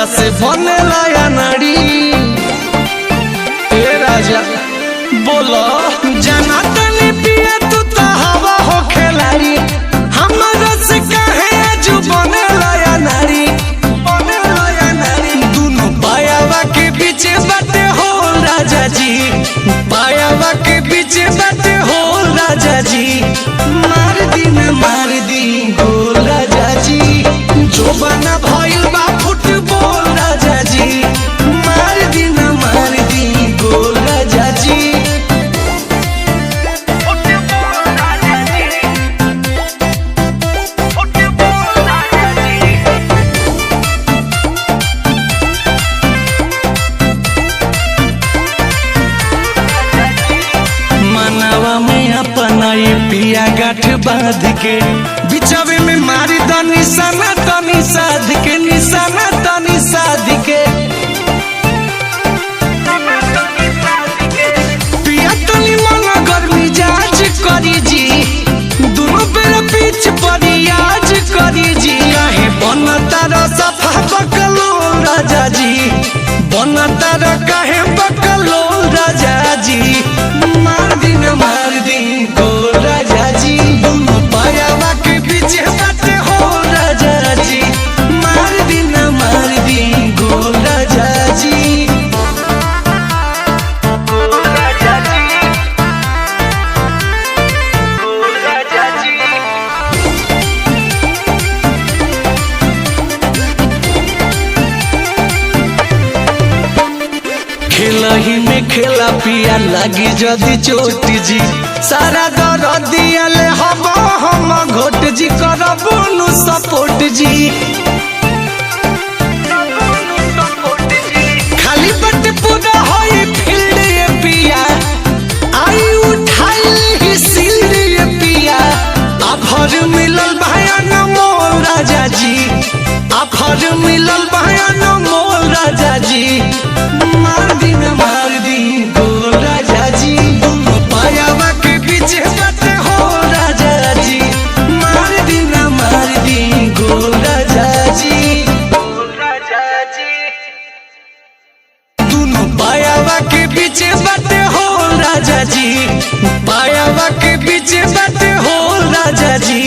से बनेला या नाड़ी। ए राजा बोलो जाना तनी पिया तू तो हवा हो खिलाड़ी, हमरा से कहे जो बनेला या नाड़ी, बनेला या नाड़ी। दोनों पायावा के बीच बाटे हो राजा जी, पायावा के बीच बाटे हो राजा जी। मार दी गोल राजा जी, जो बना भइल बा फुटबॉल राजा जी। मार दी गोल राजा जी। मनावा में अपना ये पिया गाठ बांध के, बिचावे में मारी द निशाना तनी साध के, निशाना तनी साध के। पिया तनी मन गर्मी जाज करी जी, दोनों बेर पीछ पड़ी आज करी जी। काहे बनता र सफा बकलो राजा जी, बनता र काहे बकलो राजा जी। मार दी गोल राजा जी, दोनों पायावा के बीच बाटे हो राजा जी। मार दी गोल राजा जी। खेलही में खेला पिया लगी जदी चोट जी, सारा दर्द दियाले हम घोट जी, करबो नु सपोर्ट जी। खाली बट पूरा होई फील्ड ये पिया, आई उठाई ही सील्ड ये पिया। आफर मिलल भयान मोल राजा जी, आफर मिलल भयान मोल राजा जी। मार दी गोल राजा जी, दोनों पायावा के बीच बाटे हो राजा जी। मार दी गोल राजा जी, दोनों पायावा के बीच बाटे हो राजा जी, पायावा के बीच बाटे हो राजा जी।